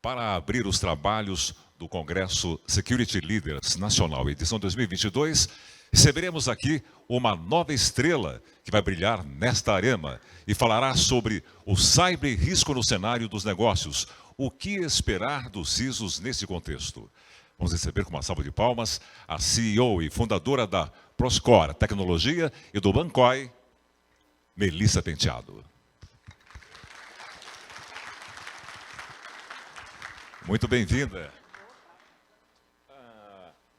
para abrir os trabalhos do Congresso Security Leaders Nacional, edição 2022, receberemos aqui uma nova estrela que vai brilhar nesta arena e falará sobre o cyber-risco no cenário dos negócios. O que esperar dos CISOs nesse contexto? Vamos receber com uma salva de palmas a CEO e fundadora da Proscore Tecnologia e do Bancoi, Melissa Penteado. Muito bem-vinda.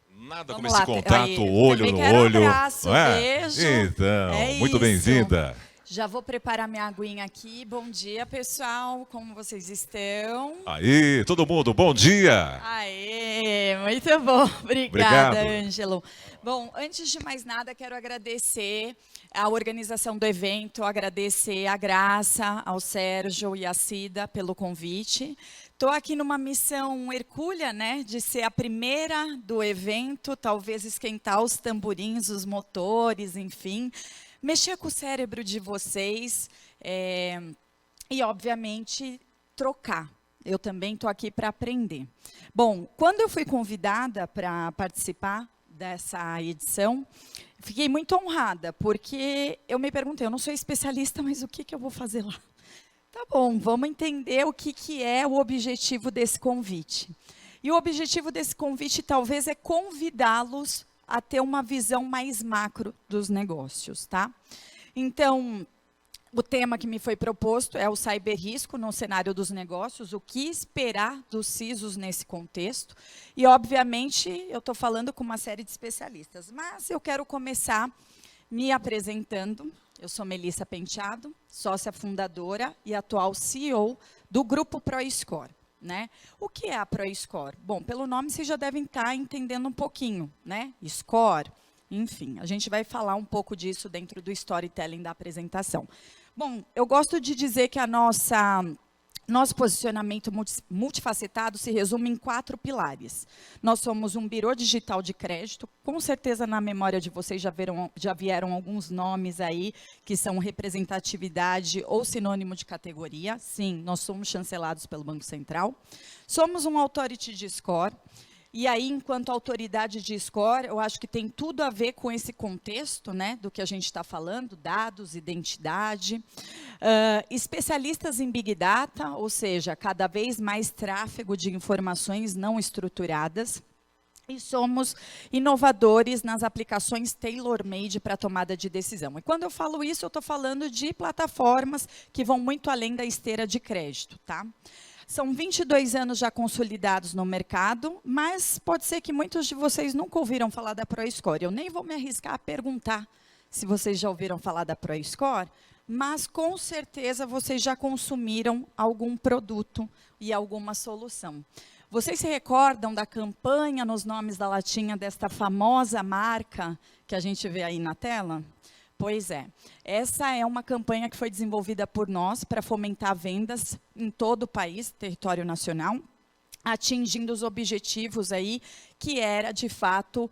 Nada como esse contato olho no olho. Abraço, não é? Beijo. Então, muito bem-vinda. Já vou preparar minha aguinha aqui. Bom dia, pessoal. Como vocês estão? Aí, todo mundo, bom dia. Aê, muito bom. Obrigada, Ângelo. Bom, antes de mais nada, quero agradecer a organização do evento, agradecer a Graça, ao Sérgio e à Cida pelo convite. Estou aqui numa missão hercúlea, né, de ser a primeira do evento, talvez esquentar os tamborins, os motores, enfim, mexer com o cérebro de vocês e, obviamente, trocar. Eu também estou aqui para aprender. Bom, quando eu fui convidada para participar dessa edição, fiquei muito honrada, porque eu me perguntei, eu não sou especialista, mas o que eu vou fazer lá? Tá bom, vamos entender o que é o objetivo desse convite. E o objetivo desse convite, talvez, é convidá-los a ter uma visão mais macro dos negócios, tá? Então, o tema que me foi proposto é o cyber-risco no cenário dos negócios, o que esperar dos CISOs nesse contexto. E, obviamente, eu estou falando com uma série de especialistas, mas eu quero começar me apresentando. Eu sou Melissa Penteado, sócia fundadora e atual CEO do Grupo Proscore, né? O que é a Proscore? Bom, pelo nome vocês já devem estar entendendo um pouquinho, né? Score, enfim, a gente vai falar um pouco disso dentro do storytelling da apresentação. Bom, eu gosto de dizer que nosso posicionamento multifacetado se resume em 4 pilares. Nós somos um birô digital de crédito. Com certeza, na memória de vocês, já vieram alguns nomes aí que são representatividade ou sinônimo de categoria. Sim, nós somos chancelados pelo Banco Central. Somos um authority de score. E aí, enquanto autoridade de score, eu acho que tem tudo a ver com esse contexto, né, do que a gente está falando, dados, identidade. Especialistas em Big Data, ou seja, cada vez mais tráfego de informações não estruturadas. E somos inovadores nas aplicações tailor-made para tomada de decisão. E quando eu falo isso, eu estou falando de plataformas que vão muito além da esteira de crédito, tá? São 22 anos já consolidados no mercado, mas pode ser que muitos de vocês nunca ouviram falar da Proscore. Eu nem vou me arriscar a perguntar se vocês já ouviram falar da Proscore, mas com certeza vocês já consumiram algum produto e alguma solução. Vocês se recordam da campanha nos nomes da latinha desta famosa marca que a gente vê aí na tela? Pois é, essa é uma campanha que foi desenvolvida por nós para fomentar vendas em todo o país, território nacional, atingindo os objetivos aí, que era, de fato,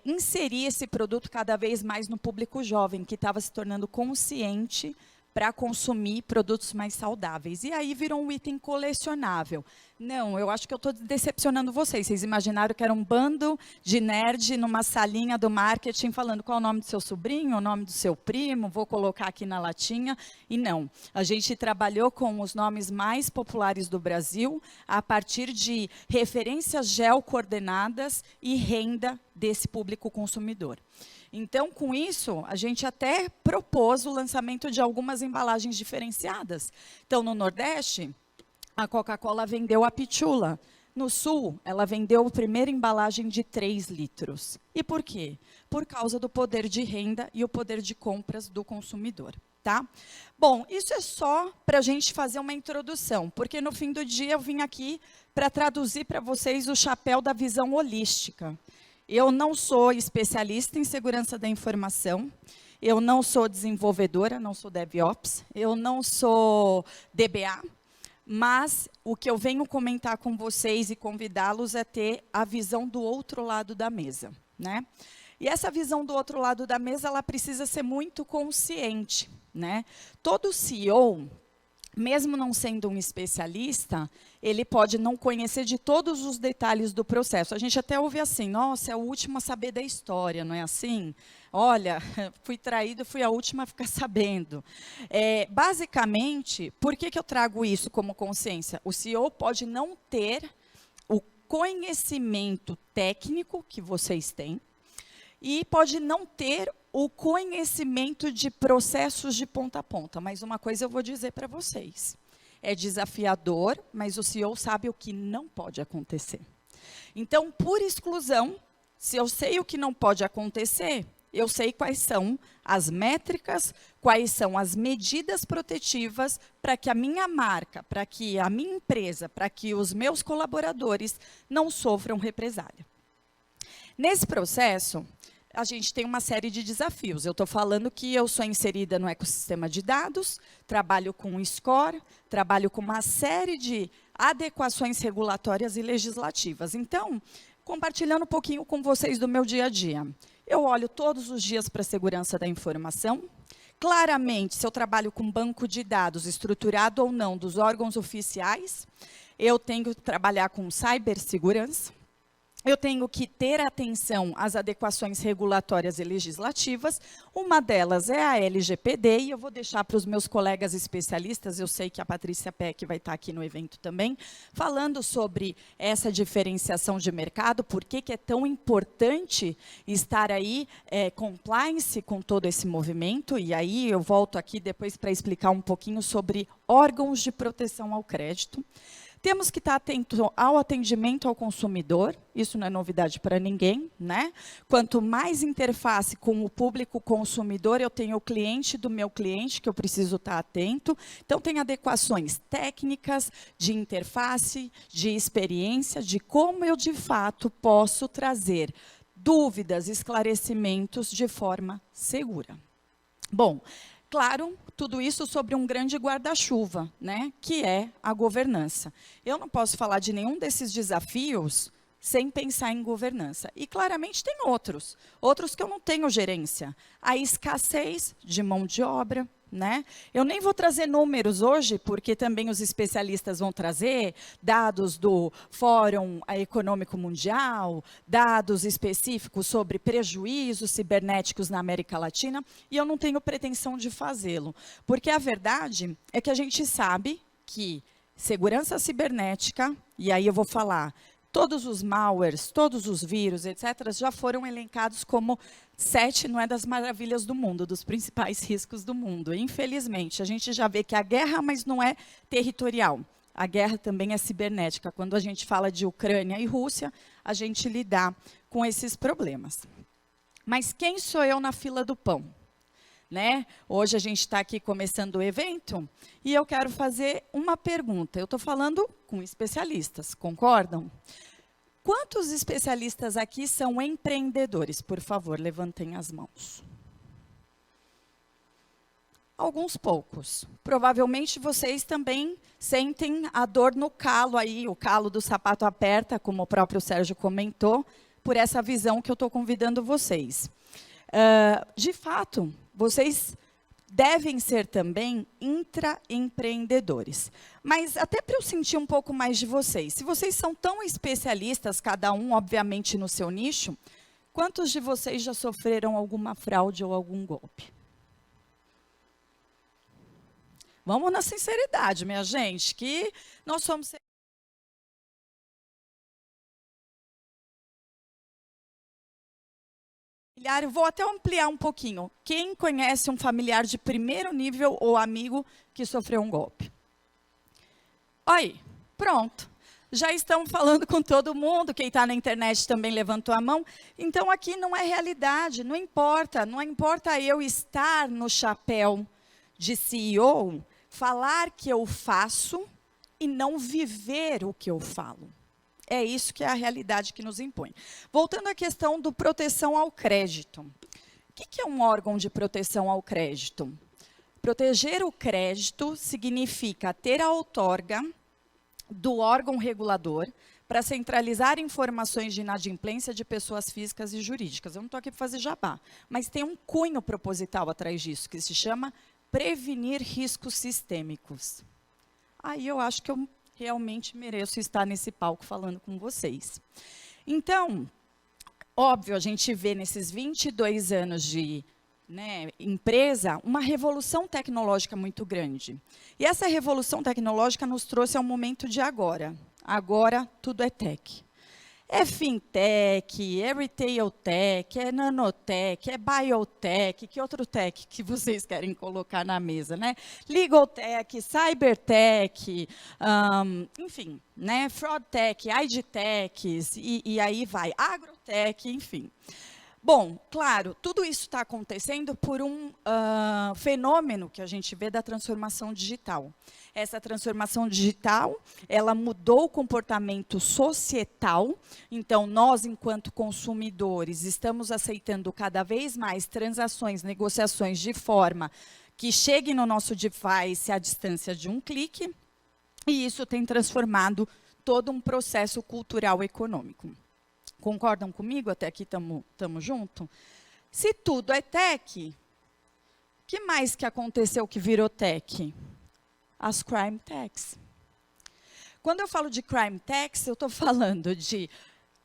inserir esse produto cada vez mais no público jovem, que estava se tornando consciente para consumir produtos mais saudáveis. E aí virou um item colecionável. Não, eu acho que eu estou decepcionando vocês. Vocês imaginaram que era um bando de nerd numa salinha do marketing falando qual é o nome do seu sobrinho, o nome do seu primo, vou colocar aqui na latinha. E não, a gente trabalhou com os nomes mais populares do Brasil a partir de referências geocoordenadas e renda desse público consumidor. Então, com isso, a gente até propôs o lançamento de algumas embalagens diferenciadas. Então, no Nordeste, a Coca-Cola vendeu a Pitula. No Sul, ela vendeu a primeira embalagem de 3 litros. E por quê? Por causa do poder de renda e o poder de compras do consumidor. Tá? Bom, isso é só para a gente fazer uma introdução, porque no fim do dia eu vim aqui para traduzir para vocês o chapéu da visão holística. Eu não sou especialista em segurança da informação, eu não sou desenvolvedora, não sou DevOps, eu não sou DBA, mas o que eu venho comentar com vocês e convidá-los é ter a visão do outro lado da mesa, né? E essa visão do outro lado da mesa, ela precisa ser muito consciente, né? Todo CEO mesmo não sendo um especialista, ele pode não conhecer de todos os detalhes do processo. A gente até ouve assim, nossa, é o último a saber da história, não é assim? Olha, fui traído, fui a última a ficar sabendo. Basicamente, por que eu trago isso como consciência? O CEO pode não ter o conhecimento técnico que vocês têm, e pode não ter o conhecimento de processos de ponta a ponta. Mas uma coisa eu vou dizer para vocês. É desafiador, mas o CEO sabe o que não pode acontecer. Então, por exclusão, se eu sei o que não pode acontecer, eu sei quais são as métricas, quais são as medidas protetivas para que a minha marca, para que a minha empresa, para que os meus colaboradores não sofram represália. Nesse processo, a gente tem uma série de desafios. Eu estou falando que eu sou inserida no ecossistema de dados, trabalho com score, trabalho com uma série de adequações regulatórias e legislativas. Então, compartilhando um pouquinho com vocês do meu dia a dia. Eu olho todos os dias para a segurança da informação. Claramente, se eu trabalho com banco de dados estruturado ou não dos órgãos oficiais, eu tenho que trabalhar com cibersegurança. Eu tenho que ter atenção às adequações regulatórias e legislativas. Uma delas é a LGPD, e eu vou deixar para os meus colegas especialistas, eu sei que a Patrícia Peck vai estar aqui no evento também, falando sobre essa diferenciação de mercado, por que é tão importante estar aí compliance com todo esse movimento, e aí eu volto aqui depois para explicar um pouquinho sobre órgãos de proteção ao crédito. Temos que estar atento ao atendimento ao consumidor, isso não é novidade para ninguém, né? Quanto mais interface com o público consumidor, eu tenho o cliente do meu cliente, que eu preciso estar atento. Então, tem adequações técnicas, de interface, de experiência, de como eu, de fato, posso trazer dúvidas, esclarecimentos de forma segura. Bom, claro, tudo isso sobre um grande guarda-chuva, né, que é a governança. Eu não posso falar de nenhum desses desafios sem pensar em governança. E claramente tem outros que eu não tenho gerência. A escassez de mão de obra, né? Eu nem vou trazer números hoje, porque também os especialistas vão trazer dados do Fórum Econômico Mundial, dados específicos sobre prejuízos cibernéticos na América Latina, e eu não tenho pretensão de fazê-lo, porque a verdade é que a gente sabe que segurança cibernética, e aí eu vou falar, todos os malwares, todos os vírus, etc., já foram elencados como 7, não é das maravilhas do mundo, dos principais riscos do mundo. Infelizmente, a gente já vê que a guerra, mas não é territorial. A guerra também é cibernética. Quando a gente fala de Ucrânia e Rússia, a gente lida com esses problemas. Mas quem sou eu na fila do pão? Né? Hoje a gente está aqui começando o evento e eu quero fazer uma pergunta. Eu estou falando com especialistas, concordam? Quantos especialistas aqui são empreendedores? Por favor, levantem as mãos. Alguns poucos. Provavelmente vocês também sentem a dor no calo aí, o calo do sapato aperta, como o próprio Sérgio comentou, por essa visão que eu estou convidando vocês. De fato, vocês devem ser também intraempreendedores. Mas até para eu sentir um pouco mais de vocês, se vocês são tão especialistas, cada um, obviamente, no seu nicho, quantos de vocês já sofreram alguma fraude ou algum golpe? Vamos na sinceridade, minha gente, que nós somos... Vou até ampliar um pouquinho. Quem conhece um familiar de primeiro nível ou amigo que sofreu um golpe? Aí, pronto. Já estamos falando com todo mundo, quem está na internet também levantou a mão. Então, aqui não é realidade, não importa eu estar no chapéu de CEO, falar que eu faço e não viver o que eu falo. É isso que é a realidade que nos impõe. Voltando à questão do proteção ao crédito. O que é um órgão de proteção ao crédito? Proteger o crédito significa ter a outorga do órgão regulador para centralizar informações de inadimplência de pessoas físicas e jurídicas. Eu não estou aqui para fazer jabá, mas tem um cunho proposital atrás disso, que se chama prevenir riscos sistêmicos. aí eu acho que eu realmente mereço estar nesse palco falando com vocês. Então, óbvio, a gente vê nesses 22 anos de empresa, uma revolução tecnológica muito grande. E essa revolução tecnológica nos trouxe ao momento de agora. Agora, tudo é tech. É fintech, é retail tech, é nanotech, é biotech, que outro tech que vocês querem colocar na mesa, né? Legal tech, cybertech, enfim, né? Fraud tech, ID techs, e aí vai, agrotech, enfim. Bom, claro, tudo isso está acontecendo por um fenômeno que a gente vê da transformação digital. Essa transformação digital, ela mudou o comportamento societal. Então, nós, enquanto consumidores, estamos aceitando cada vez mais transações, negociações de forma que cheguem no nosso device à distância de um clique. E isso tem transformado todo um processo cultural e econômico. Concordam comigo? Até aqui estamos juntos? Se tudo é tech, o que mais que aconteceu que virou tech? As crime techs. Quando eu falo de crime techs, eu estou falando de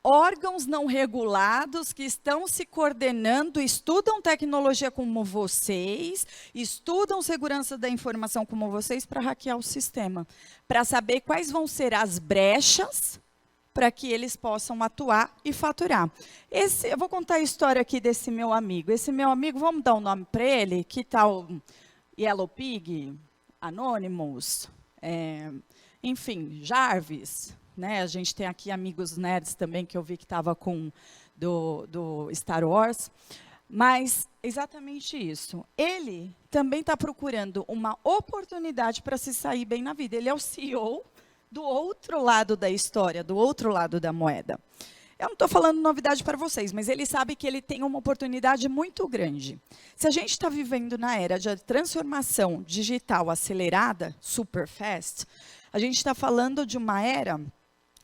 órgãos não regulados que estão se coordenando, estudam tecnologia como vocês, estudam segurança da informação como vocês para hackear o sistema, para saber quais vão ser as brechas para que eles possam atuar e faturar. Eu vou contar a história aqui desse meu amigo. Esse meu amigo, vamos dar um nome para ele, que tal Yellow Pig, Anonymous, enfim, Jarvis, né? A gente tem aqui amigos nerds também, que eu vi que estava com do Star Wars. Mas, exatamente isso. Ele também está procurando uma oportunidade para se sair bem na vida. Ele é o CEO do outro lado da história, do outro lado da moeda. Eu não estou falando novidade para vocês, mas ele sabe que ele tem uma oportunidade muito grande. Se a gente está vivendo na era de transformação digital acelerada, super fast, a gente está falando de uma era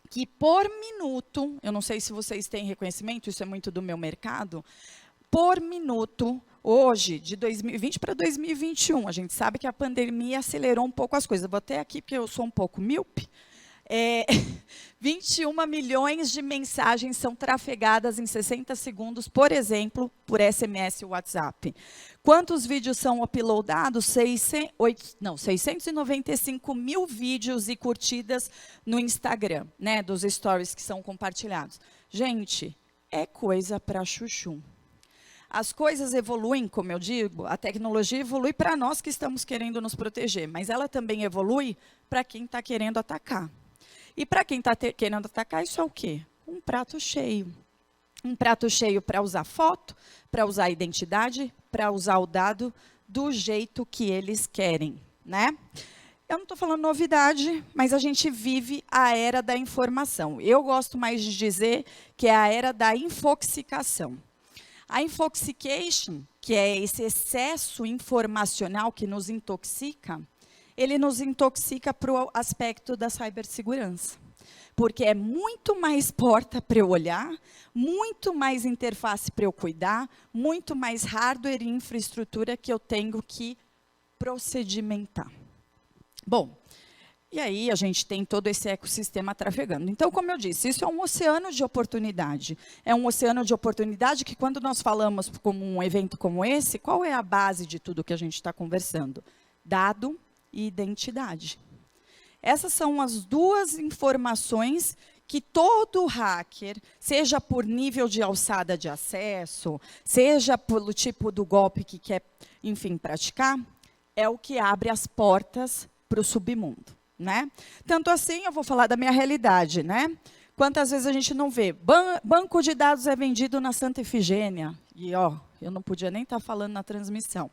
que, por minuto, eu não sei se vocês têm reconhecimento, isso é muito do meu mercado, por minuto, hoje, de 2020 para 2021, a gente sabe que a pandemia acelerou um pouco as coisas. Vou até aqui, porque eu sou um pouco míope. 21 milhões de mensagens são trafegadas em 60 segundos, por exemplo, por SMS e WhatsApp. Quantos vídeos são uploadados? 695 mil vídeos e curtidas no Instagram, né, dos stories que são compartilhados. Gente, é coisa para chuchu. As coisas evoluem, como eu digo, a tecnologia evolui para nós que estamos querendo nos proteger, mas ela também evolui para quem está querendo atacar. E para quem está querendo atacar, isso é o quê? Um prato cheio. Um prato cheio para usar foto, para usar identidade, para usar o dado do jeito que eles querem, né? Eu não estou falando novidade, mas a gente vive a era da informação. Eu gosto mais de dizer que é a era da infoxicação. A infoxication, que é esse excesso informacional que nos intoxica, ele nos intoxica para o aspecto da cibersegurança. Porque é muito mais porta para eu olhar, muito mais interface para eu cuidar, muito mais hardware e infraestrutura que eu tenho que procedimentar. Bom, e aí a gente tem todo esse ecossistema trafegando. Então, como eu disse, isso é um oceano de oportunidade. É um oceano de oportunidade que, quando nós falamos como um evento como esse, qual é a base de tudo que a gente está conversando? Dado e identidade. Essas são as duas informações que todo hacker, seja por nível de alçada de acesso, seja pelo tipo do golpe que quer, enfim, praticar, é o que abre as portas para o submundo, né? Tanto assim, eu vou falar da minha realidade, né? Quantas vezes a gente não vê? Banco de dados é vendido na Santa Efigênia. E, ó, eu não podia nem estar falando na transmissão.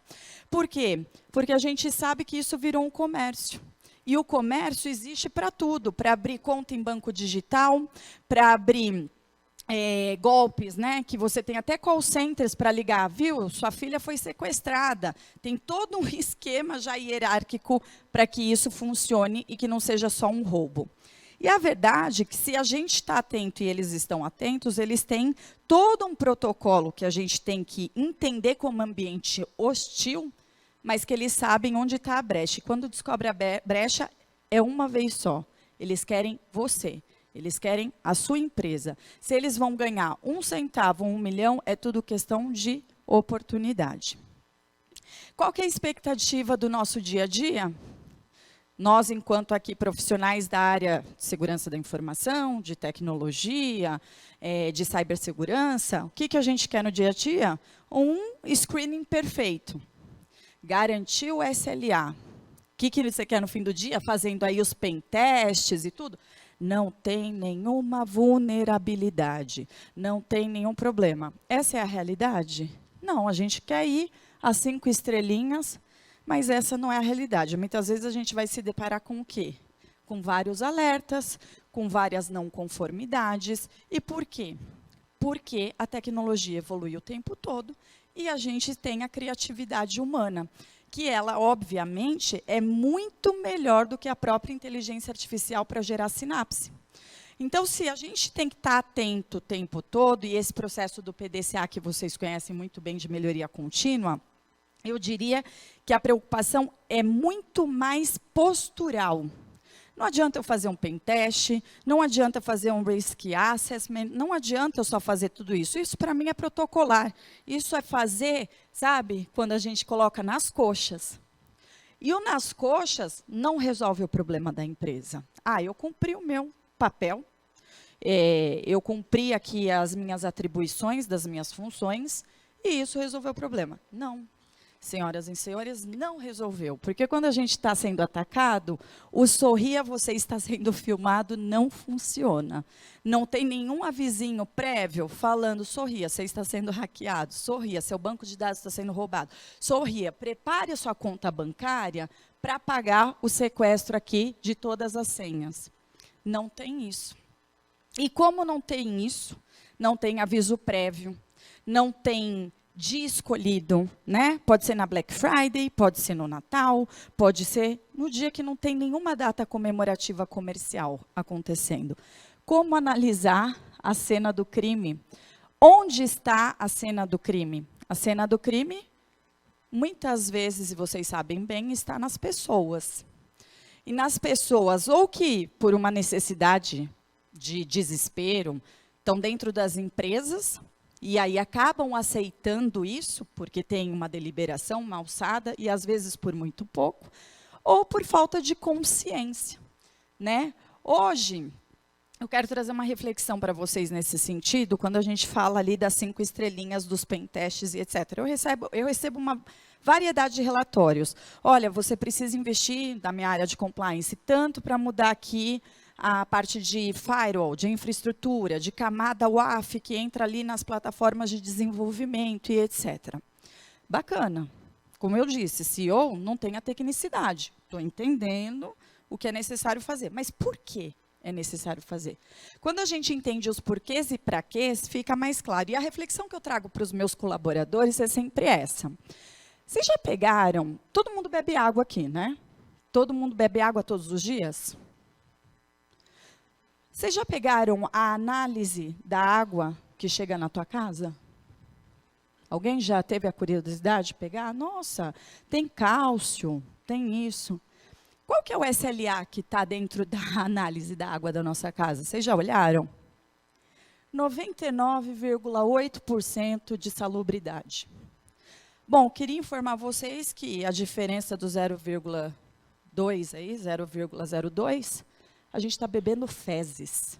Por quê? Porque a gente sabe que isso virou um comércio. E o comércio existe para tudo, para abrir conta em banco digital, para abrir golpes, né? Que você tem até call centers para ligar, viu? Sua filha foi sequestrada. Tem todo um esquema já hierárquico para que isso funcione e que não seja só um roubo. E a verdade é que, se a gente está atento e eles estão atentos, eles têm todo um protocolo que a gente tem que entender como ambiente hostil, mas que eles sabem onde está a brecha. E quando descobre a brecha, é uma vez só. Eles querem você. Eles querem a sua empresa. Se eles vão ganhar 1 centavo, 1 milhão, é tudo questão de oportunidade. Qual que é a expectativa do nosso dia a dia? Nós, enquanto aqui profissionais da área de segurança da informação, de tecnologia, de cibersegurança, o que a gente quer no dia a dia? Um screening perfeito. Garantir o SLA. O que você quer no fim do dia? Fazendo aí os pen testes e tudo? Não tem nenhuma vulnerabilidade. Não tem nenhum problema. Essa é a realidade? Não, a gente quer ir às 5 estrelinhas, mas essa não é a realidade. Muitas vezes a gente vai se deparar com o quê? Com vários alertas, com várias não conformidades. E por quê? Porque a tecnologia evolui o tempo todo e a gente tem a criatividade humana, que ela, obviamente, é muito melhor do que a própria inteligência artificial para gerar sinapse. Então, se a gente tem que estar atento o tempo todo, e esse processo do PDCA que vocês conhecem muito bem de melhoria contínua, eu diria que a preocupação é muito mais postural. Não adianta eu fazer um pen test, não adianta fazer um risk assessment, não adianta eu só fazer tudo isso. Isso, para mim, é protocolar. Isso é fazer, sabe, quando a gente coloca nas coxas. E o nas coxas não resolve o problema da empresa. Eu cumpri o meu papel, eu cumpri aqui as minhas atribuições das minhas funções, e isso resolveu o problema. Não. Senhoras e senhores, não resolveu. Porque quando a gente está sendo atacado, o sorria, você está sendo filmado, não funciona. Não tem nenhum avisinho prévio falando, sorria, você está sendo hackeado. Sorria, seu banco de dados está sendo roubado. Sorria, prepare a sua conta bancária para pagar o sequestro aqui de todas as senhas. Não tem isso. E como não tem isso, não tem aviso prévio, não tem dia escolhido, né? Pode ser na Black Friday, pode ser no Natal, pode ser no dia que não tem nenhuma data comemorativa comercial acontecendo. Como analisar a cena do crime? Onde está a cena do crime? A cena do crime, muitas vezes, e vocês sabem bem, está nas pessoas. E nas pessoas, ou que, por uma necessidade de desespero, estão dentro das empresas, e aí acabam aceitando isso, porque tem uma deliberação, uma alçada, e às vezes por muito pouco, ou por falta de consciência, né? Hoje, eu quero trazer uma reflexão para vocês nesse sentido, quando a gente fala ali das 5 estrelinhas, dos pen testes e etc. Eu recebo uma variedade de relatórios. Olha, você precisa investir, da minha área de compliance, tanto para mudar aqui a parte de firewall, de infraestrutura, de camada WAF, que entra ali nas plataformas de desenvolvimento e etc. Bacana. Como eu disse, CEO não tem a tecnicidade. Estou entendendo o que é necessário fazer. Mas por que é necessário fazer? Quando a gente entende os porquês e para quês, fica mais claro. E a reflexão que eu trago para os meus colaboradores é sempre essa. Vocês já pegaram... Todo mundo bebe água aqui, né? Todo mundo bebe água todos os dias? Vocês já pegaram a análise da água que chega na tua casa? Alguém já teve a curiosidade de pegar? Nossa, tem cálcio, tem isso. Qual que é o SLA que está dentro da análise da água da nossa casa? Vocês já olharam? 99,8% de salubridade. Bom, queria informar vocês que a diferença do 0,2 aí, 0,02, a gente está bebendo fezes.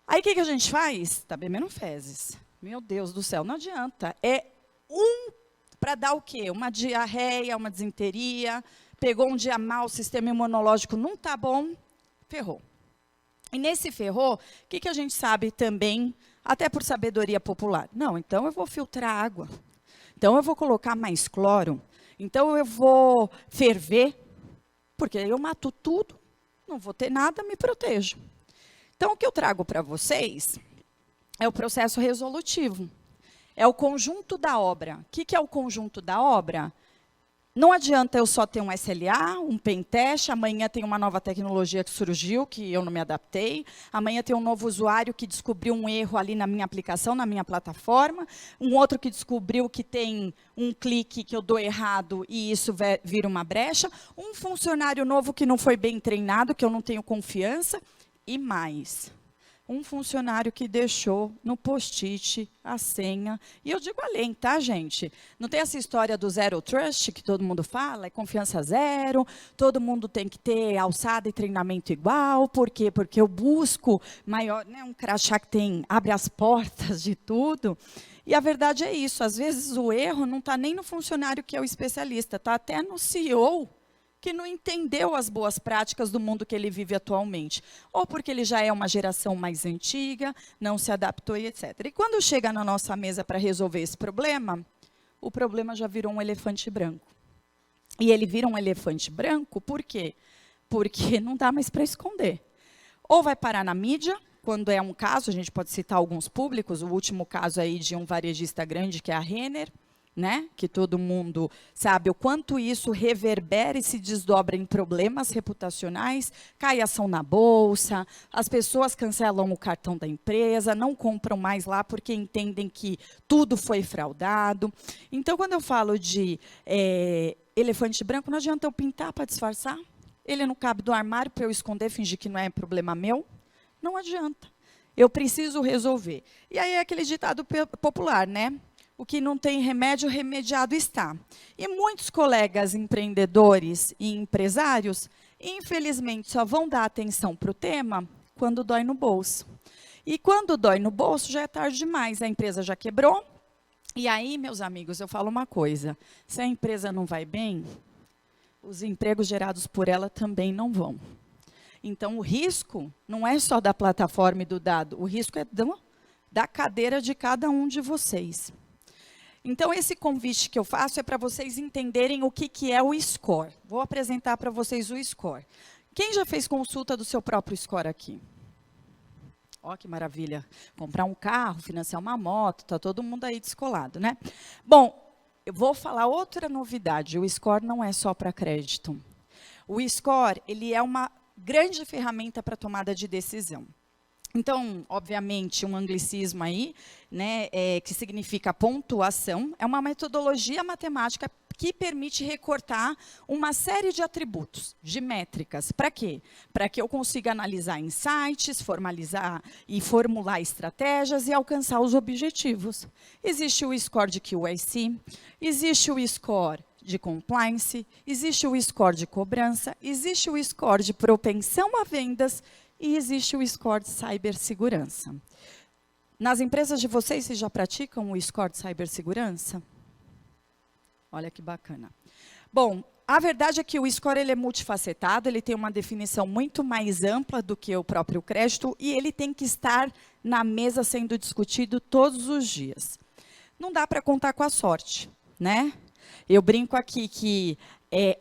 Aí o que a gente faz? Está bebendo fezes. Meu Deus do céu, não adianta. É para dar o quê? Uma diarreia, uma disenteria, pegou um dia mal, o sistema imunológico não está bom, ferrou. E nesse ferrou, o que a gente sabe também, até por sabedoria popular? Não, então eu vou filtrar a água. Então eu vou colocar mais cloro. Então eu vou ferver, porque eu mato tudo, não vou ter nada, me protejo. Então o que eu trago para vocês é o processo resolutivo. É o conjunto da obra. O que é o conjunto da obra? Não adianta eu só ter um SLA, um pentest, amanhã tem uma nova tecnologia que surgiu, que eu não me adaptei, amanhã tem um novo usuário que descobriu um erro ali na minha aplicação, na minha plataforma, um outro que descobriu que tem um clique que eu dou errado e isso vira uma brecha, um funcionário novo que não foi bem treinado, que eu não tenho confiança, e mais. Um funcionário que deixou no post-it a senha. E eu digo além, tá, gente? Não tem essa história do zero trust, que todo mundo fala, é confiança zero, todo mundo tem que ter alçada e treinamento igual. Por quê? Porque eu busco maior, né, um crachá que abre as portas de tudo. E a verdade é isso, às vezes o erro não está nem no funcionário que é o especialista, está até no CEO, que não entendeu as boas práticas do mundo que ele vive atualmente. Ou porque ele já é uma geração mais antiga, não se adaptou e etc. E quando chega na nossa mesa para resolver esse problema, o problema já virou um elefante branco. E ele vira um elefante branco por quê? Porque não dá mais para esconder. Ou vai parar na mídia, quando é um caso, a gente pode citar alguns públicos, o último caso aí de um varejista grande, que é a Renner, né? Que todo mundo sabe o quanto isso reverbera e se desdobra em problemas reputacionais, cai ação na bolsa, as pessoas cancelam o cartão da empresa, não compram mais lá porque entendem que tudo foi fraudado. Então, quando eu falo de elefante branco, não adianta eu pintar para disfarçar? Ele não cabe do armário para eu esconder, fingir que não é problema meu? Não adianta. Eu preciso resolver. E aí é aquele ditado popular, né? O que não tem remédio, remediado está. E muitos colegas empreendedores e empresários, infelizmente, só vão dar atenção para o tema quando dói no bolso. E quando dói no bolso, já é tarde demais. A empresa já quebrou. E aí, meus amigos, eu falo uma coisa. Se a empresa não vai bem, os empregos gerados por ela também não vão. Então, o risco não é só da plataforma e do dado. O risco é da cadeira de cada um de vocês. Então, esse convite que eu faço é para vocês entenderem o que é o score. Vou apresentar para vocês o score. Quem já fez consulta do seu próprio score aqui? Ó, que maravilha. Comprar um carro, financiar uma moto, está todo mundo aí descolado, né? Bom, eu vou falar outra novidade. O score não é só para crédito. O score, ele é uma grande ferramenta para tomada de decisão. Então, obviamente, um anglicismo aí, né, que significa pontuação, é uma metodologia matemática que permite recortar uma série de atributos, de métricas. Para quê? Para que eu consiga analisar insights, formalizar e formular estratégias e alcançar os objetivos. Existe o score de QIC, existe o score de compliance, existe o score de cobrança, existe o score de propensão a vendas, e existe o score de cibersegurança. Nas empresas de vocês já praticam o score de cibersegurança? Olha que bacana. Bom, a verdade é que o score ele é multifacetado, ele tem uma definição muito mais ampla do que o próprio crédito e ele tem que estar na mesa sendo discutido todos os dias. Não dá para contar com a sorte, né? Eu brinco aqui que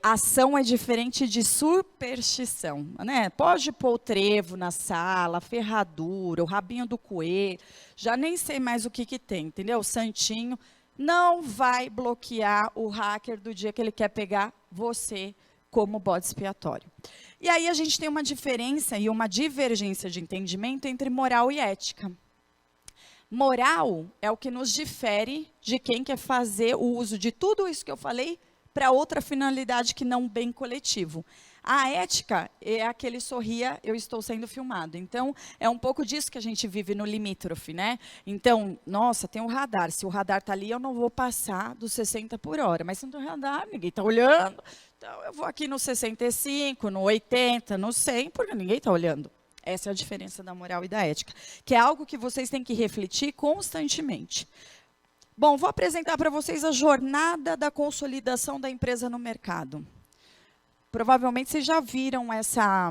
ação é diferente de superstição, né? Pode pôr o trevo na sala, a ferradura, o rabinho do coelho, já nem sei mais o que tem, entendeu? O santinho não vai bloquear o hacker do dia que ele quer pegar você como bode expiatório. E aí a gente tem uma diferença e uma divergência de entendimento entre moral e ética. Moral é o que nos difere de quem quer fazer o uso de tudo isso que eu falei para outra finalidade que não bem coletivo. A ética é aquele sorria, eu estou sendo filmado. Então, é um pouco disso que a gente vive no limítrofe, né? Então, nossa, tem o radar. Se o radar está ali, eu não vou passar dos 60 por hora. Mas se não tem radar, ninguém está olhando. Então, eu vou aqui no 65, no 80, no 100, porque ninguém está olhando. Essa é a diferença da moral e da ética, que é algo que vocês têm que refletir constantemente. Bom, vou apresentar para vocês a jornada da consolidação da empresa no mercado. Provavelmente vocês já viram essa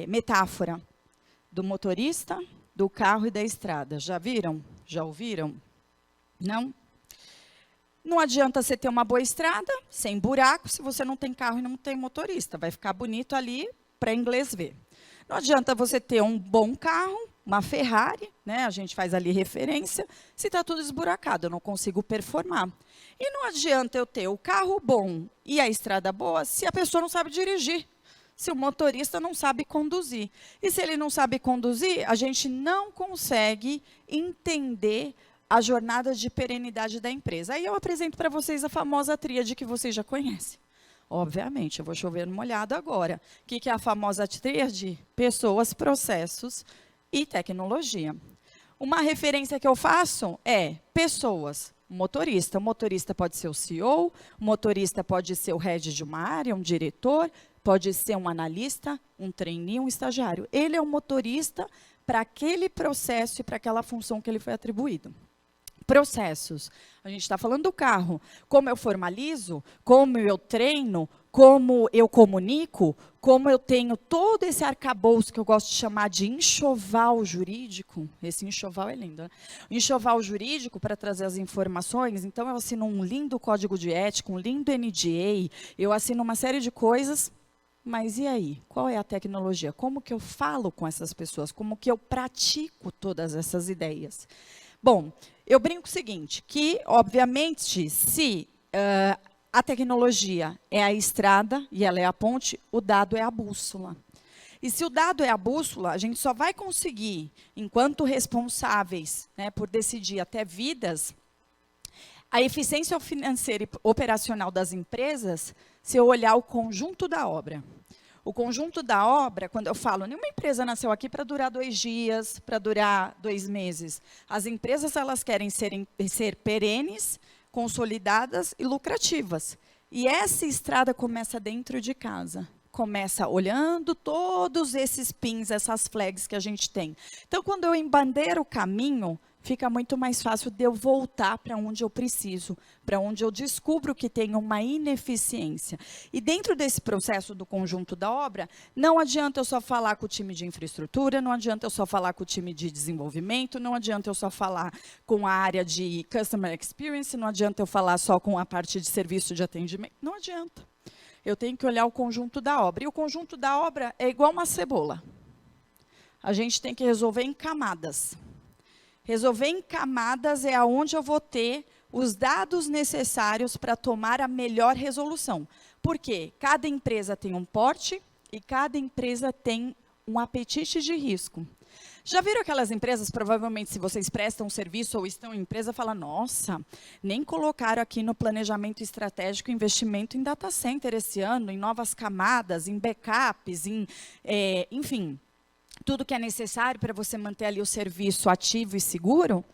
metáfora do motorista, do carro e da estrada. Já viram? Já ouviram? Não? Não adianta você ter uma boa estrada, sem buraco, se você não tem carro e não tem motorista. Vai ficar bonito ali para inglês ver. Não adianta você ter um bom carro, uma Ferrari, né? A gente faz ali referência, se está tudo esburacado, eu não consigo performar. E não adianta eu ter o carro bom e a estrada boa se a pessoa não sabe dirigir, se o motorista não sabe conduzir. E se ele não sabe conduzir, a gente não consegue entender a jornada de perenidade da empresa. Aí eu apresento para vocês a famosa tríade que vocês já conhecem. Obviamente, eu vou chover no molhado agora. O que é a famosa tríade? Pessoas, processos e tecnologia. Uma referência que eu faço é pessoas, motorista. O motorista pode ser o CEO, o motorista pode ser o head de uma área, um diretor, pode ser um analista, um trainee, um estagiário. Ele é o motorista para aquele processo e para aquela função que ele foi atribuído. Processos. A gente está falando do carro. Como eu formalizo, como eu treino, como eu comunico, como eu tenho todo esse arcabouço que eu gosto de chamar de enxoval jurídico. Esse enxoval é lindo, né? Enxoval jurídico para trazer as informações. Então, eu assino um lindo código de ética, um lindo NDA, eu assino uma série de coisas. Mas e aí? Qual é a tecnologia? Como que eu falo com essas pessoas? Como que eu pratico todas essas ideias? Bom, eu brinco o seguinte, que, obviamente, se a tecnologia é a estrada e ela é a ponte, o dado é a bússola. E se o dado é a bússola, a gente só vai conseguir, enquanto responsáveis, né, por decidir até vidas, a eficiência financeira e operacional das empresas, se eu olhar o conjunto da obra. O conjunto da obra, quando eu falo, nenhuma empresa nasceu aqui para durar 2 dias, para durar 2 meses. As empresas, elas querem ser perenes, consolidadas e lucrativas. E essa estrada começa dentro de casa. Começa olhando todos esses pins, essas flags que a gente tem. Então, quando eu embandeiro o caminho, fica muito mais fácil de eu voltar para onde eu preciso, para onde eu descubro que tem uma ineficiência. E dentro desse processo do conjunto da obra, não adianta eu só falar com o time de infraestrutura, não adianta eu só falar com o time de desenvolvimento, não adianta eu só falar com a área de customer experience, não adianta eu falar só com a parte de serviço de atendimento, não adianta. Eu tenho que olhar o conjunto da obra. E o conjunto da obra é igual uma cebola. A gente tem que resolver em camadas. Resolver em camadas é aonde eu vou ter os dados necessários para tomar a melhor resolução. Por quê? Cada empresa tem um porte e cada empresa tem um apetite de risco. Já viram aquelas empresas, provavelmente, se vocês prestam serviço ou estão em empresa, falam, nossa, nem colocaram aqui no planejamento estratégico investimento em data center esse ano, em novas camadas, em backups, enfim, tudo que é necessário para você manter ali o serviço ativo e seguro.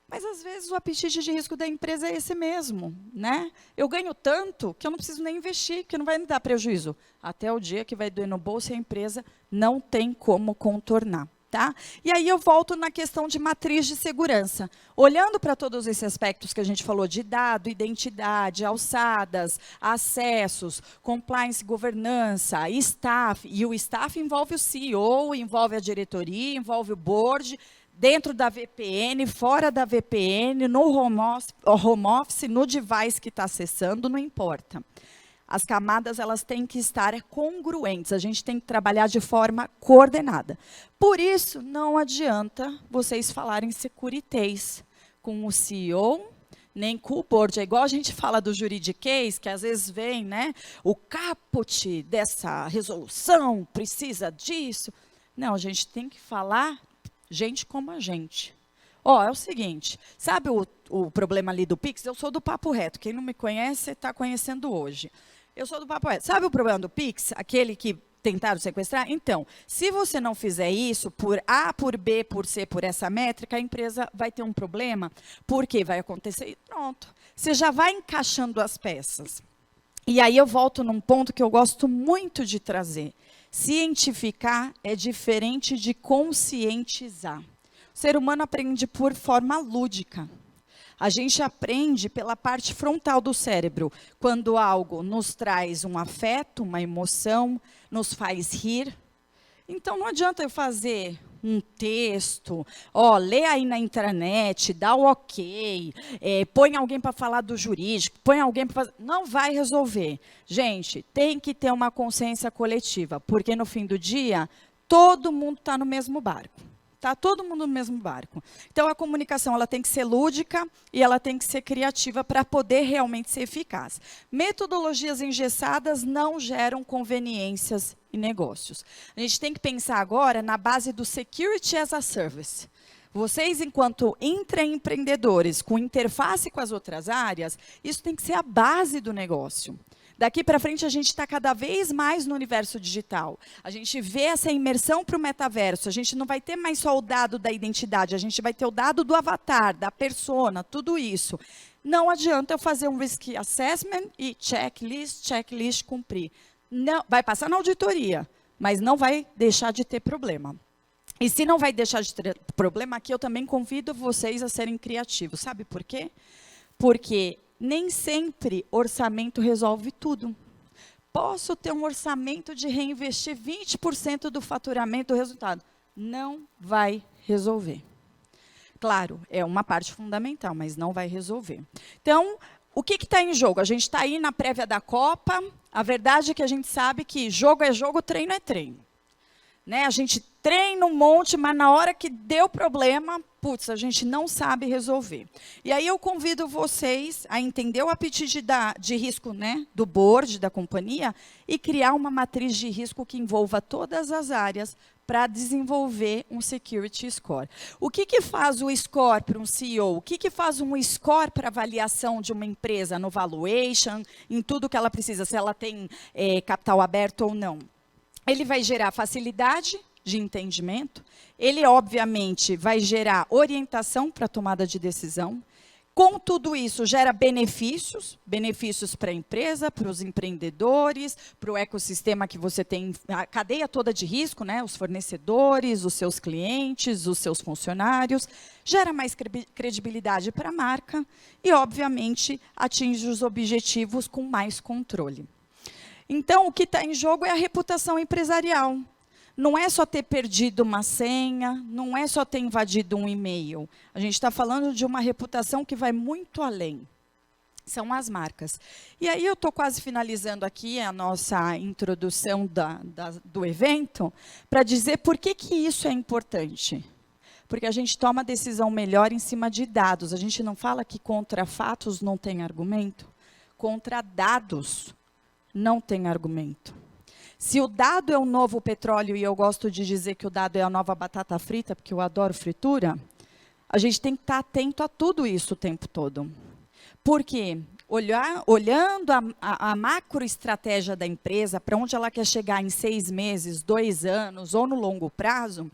Mas, às vezes, o apetite de risco da empresa é esse mesmo, né? Eu ganho tanto que eu não preciso nem investir, que não vai me dar prejuízo. Até o dia que vai doer no bolso e a empresa não tem como contornar. Tá? E aí eu volto na questão de matriz de segurança. Olhando para todos esses aspectos que a gente falou de dado, identidade, alçadas, acessos, compliance, governança, staff, e o staff envolve o CEO, envolve a diretoria, envolve o board, dentro da VPN, fora da VPN, no home office, no device que está acessando, não importa. As camadas, elas têm que estar congruentes, a gente tem que trabalhar de forma coordenada. Por isso, não adianta vocês falarem securities com o CEO, nem com o board. É igual a gente fala do juridiquês, que às vezes vem, né, o caput dessa resolução precisa disso. Não, a gente tem que falar gente como a gente. Ó, é o seguinte, sabe o problema ali do Pix? Eu sou do Papo Reto, quem não me conhece está conhecendo hoje. Eu sou do Papo Reto. Sabe o problema do Pix? Aquele que tentaram sequestrar? Então, se você não fizer isso, por A, por B, por C, por essa métrica, a empresa vai ter um problema, porque vai acontecer e pronto. Você já vai encaixando as peças. E aí eu volto num ponto que eu gosto muito de trazer. Cientificar é diferente de conscientizar. O ser humano aprende por forma lúdica. A gente aprende pela parte frontal do cérebro, quando algo nos traz um afeto, uma emoção, nos faz rir. Então, não adianta eu fazer um texto, lê aí na internet, dá o ok, põe alguém para falar do jurídico, põe alguém para fazer... Não vai resolver. Gente, tem que ter uma consciência coletiva, porque no fim do dia, todo mundo está no mesmo barco. Tá todo mundo no mesmo barco. Então, a comunicação ela tem que ser lúdica e ela tem que ser criativa para poder realmente ser eficaz. Metodologias engessadas não geram conveniências e negócios. A gente tem que pensar agora na base do Security as a Service. Vocês, enquanto intraempreendedores, com interface com as outras áreas, isso tem que ser a base do negócio. Daqui para frente, a gente está cada vez mais no universo digital. A gente vê essa imersão para o metaverso. A gente não vai ter mais só o dado da identidade, a gente vai ter o dado do avatar, da persona, tudo isso. Não adianta eu fazer um risk assessment e checklist, cumprir. Não, vai passar na auditoria, mas não vai deixar de ter problema. E se não vai deixar de ter problema, aqui eu também convido vocês a serem criativos. Sabe por quê? Porque nem sempre orçamento resolve tudo. Posso ter um orçamento de reinvestir 20% do faturamento do resultado. Não vai resolver. Claro, é uma parte fundamental, mas não vai resolver. Então, o que está em jogo? A gente está aí na prévia da Copa. A verdade é que a gente sabe que jogo é jogo, treino é treino. Né? A gente treina um monte, mas na hora que deu problema, putz, a gente não sabe resolver. E aí eu convido vocês a entender o apetite de risco, né, do board, da companhia, e criar uma matriz de risco que envolva todas as áreas para desenvolver um Security Score. O que faz o score para um CEO? O que faz um score para avaliação de uma empresa no valuation, em tudo que ela precisa, se ela tem capital aberto ou não? Ele vai gerar facilidade de entendimento, ele, obviamente, vai gerar orientação para a tomada de decisão. Com tudo isso, gera benefícios para a empresa, para os empreendedores, para o ecossistema que você tem, a cadeia toda de risco, né? Os fornecedores, os seus clientes, os seus funcionários. Gera mais credibilidade para a marca e, obviamente, atinge os objetivos com mais controle. Então, o que está em jogo é a reputação empresarial. Não é só ter perdido uma senha, não é só ter invadido um e-mail. A gente está falando de uma reputação que vai muito além. São as marcas. E aí eu estou quase finalizando aqui a nossa introdução do evento, para dizer por que isso é importante. Porque a gente toma decisão melhor em cima de dados. A gente não fala que contra fatos não tem argumento. Contra dados não tem argumento. Se o dado é o novo petróleo, e eu gosto de dizer que o dado é a nova batata frita, porque eu adoro fritura, a gente tem que estar atento a tudo isso o tempo todo. Porque, olhando a macroestratégia da empresa, para onde ela quer chegar em 6 meses, 2 anos, ou no longo prazo,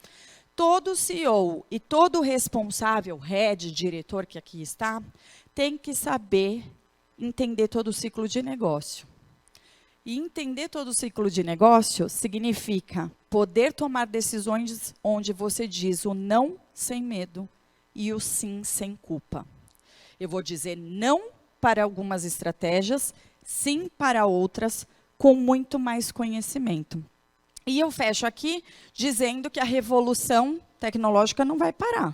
todo CEO e todo responsável, head, diretor que aqui está, tem que saber entender todo o ciclo de negócio. E entender todo o ciclo de negócio significa poder tomar decisões onde você diz o não sem medo e o sim sem culpa. Eu vou dizer não para algumas estratégias, sim para outras, com muito mais conhecimento. E eu fecho aqui dizendo que a revolução tecnológica não vai parar.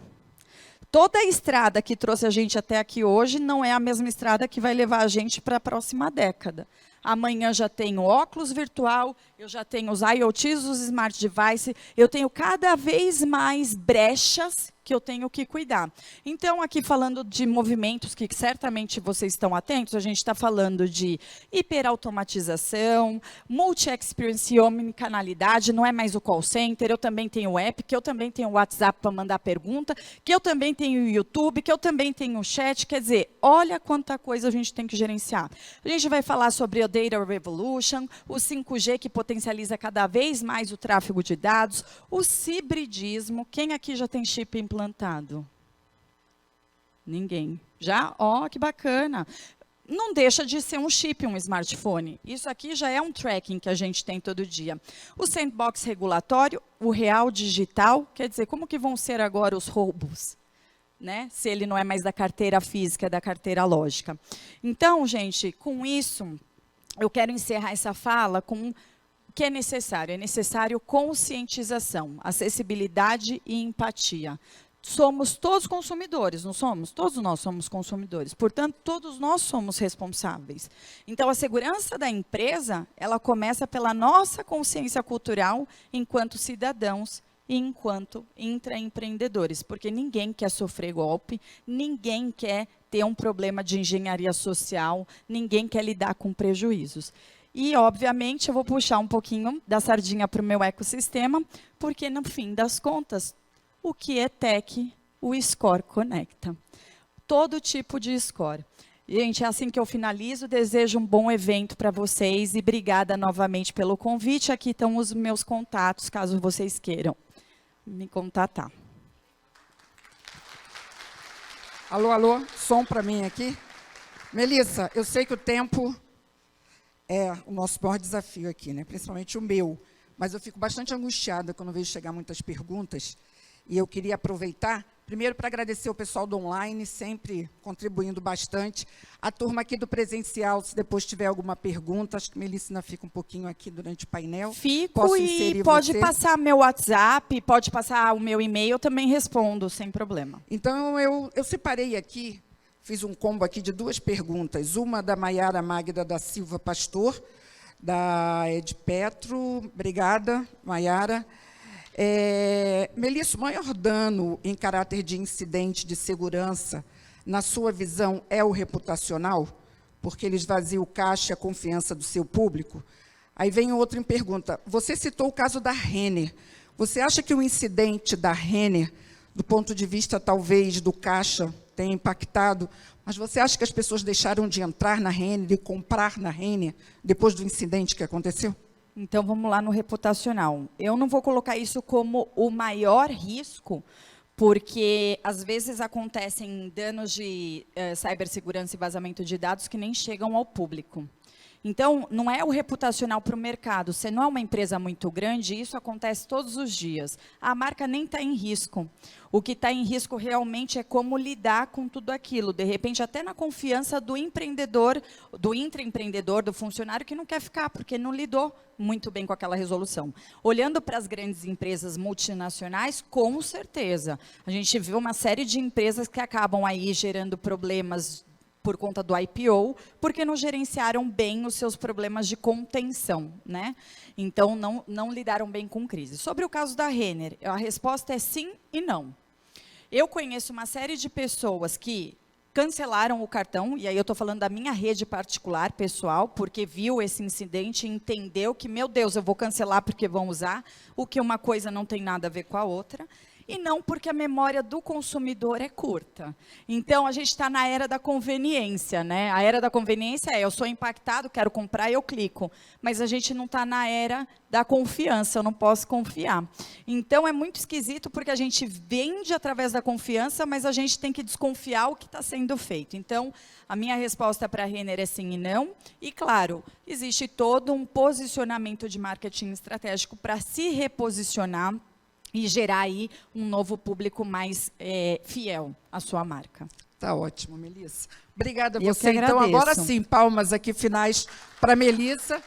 Toda a estrada que trouxe a gente até aqui hoje não é a mesma estrada que vai levar a gente para a próxima década. Amanhã já tenho óculos virtual, eu já tenho os IoTs, os Smart Devices, eu tenho cada vez mais brechas que eu tenho que cuidar. Então, aqui falando de movimentos que certamente vocês estão atentos, a gente está falando de hiperautomatização, multi-experience e omnicanalidade, não é mais o call center, eu também tenho o app, que eu também tenho o WhatsApp para mandar pergunta, que eu também tenho o YouTube, que eu também tenho o chat, quer dizer, olha quanta coisa a gente tem que gerenciar. A gente vai falar sobre a Data Revolution, o 5G que potencializa cada vez mais o tráfego de dados, o hibridismo, quem aqui já tem chip implantado? Ninguém. Já? Ó, que bacana. Não deixa de ser um chip, um smartphone. Isso aqui já é um tracking que a gente tem todo dia. O sandbox regulatório, o real digital, quer dizer, como que vão ser agora os roubos? Né? Se ele não é mais da carteira física, é da carteira lógica. Então, gente, com isso, eu quero encerrar essa fala com o que é necessário. É necessário conscientização, acessibilidade e empatia. Somos todos consumidores, não somos? Todos nós somos consumidores. Portanto, todos nós somos responsáveis. Então, a segurança da empresa, ela começa pela nossa consciência cultural enquanto cidadãos e enquanto intraempreendedores, porque ninguém quer sofrer golpe, ninguém quer ter um problema de engenharia social, ninguém quer lidar com prejuízos. E, obviamente, eu vou puxar um pouquinho da sardinha para o meu ecossistema, porque, no fim das contas, o que é tech, o Score conecta. Todo tipo de score. Gente, é assim que eu finalizo. Desejo um bom evento para vocês e obrigada novamente pelo convite. Aqui estão os meus contatos, caso vocês queiram me contatar. Alô, alô, som para mim aqui. Melissa, eu sei que o tempo é o nosso maior desafio aqui, né? Principalmente o meu. Mas eu fico bastante angustiada quando vejo chegar muitas perguntas. E eu queria aproveitar, primeiro, para agradecer o pessoal do online, sempre contribuindo bastante. A turma aqui do presencial, se depois tiver alguma pergunta, acho que a Melissa ainda fica um pouquinho aqui durante o painel. Fico e pode passar meu WhatsApp, pode passar o meu e-mail, eu também respondo, sem problema. Então, eu separei aqui, fiz um combo aqui de 2 perguntas. Uma da Maiara Magda da Silva Pastor, da Ed Petro. Obrigada, Maiara. Melissa, o maior dano em caráter de incidente de segurança, na sua visão, é o reputacional? Porque ele esvazia o caixa e a confiança do seu público? Aí vem outra pergunta. Você citou o caso da Renner. Você acha que o incidente da Renner, do ponto de vista, talvez, do caixa, tenha impactado, mas você acha que as pessoas deixaram de entrar na Renner e comprar na Renner depois do incidente que aconteceu? Então, vamos lá no reputacional. Eu não vou colocar isso como o maior risco, porque, às vezes, acontecem danos de cibersegurança e vazamento de dados que nem chegam ao público. Então, não é o reputacional para o mercado. Você não é uma empresa muito grande, isso acontece todos os dias. A marca nem está em risco. O que está em risco realmente é como lidar com tudo aquilo. De repente, até na confiança do empreendedor, do intraempreendedor, do funcionário que não quer ficar, porque não lidou muito bem com aquela resolução. Olhando para as grandes empresas multinacionais, com certeza. A gente vê uma série de empresas que acabam aí gerando problemas por conta do IPO, porque não gerenciaram bem os seus problemas de contenção, né? Então, não lidaram bem com crise. Sobre o caso da Renner, a resposta é sim e não. Eu conheço uma série de pessoas que cancelaram o cartão, e aí eu estou falando da minha rede particular, pessoal, porque viu esse incidente e entendeu que, meu Deus, eu vou cancelar porque vão usar, o que uma coisa não tem nada a ver com a outra. E não porque a memória do consumidor é curta. Então, a gente está na era da conveniência, né? A era da conveniência é, eu sou impactado, quero comprar, eu clico. Mas a gente não está na era da confiança, eu não posso confiar. Então, é muito esquisito, porque a gente vende através da confiança, mas a gente tem que desconfiar o que está sendo feito. Então, a minha resposta para a Renner é sim e não. E, claro, existe todo um posicionamento de marketing estratégico para se reposicionar e gerar aí um novo público mais fiel à sua marca. Tá ótimo, Melissa. Obrigada a Eu você. que Então, agradeço. agora sim, palmas aqui finais para a Melissa.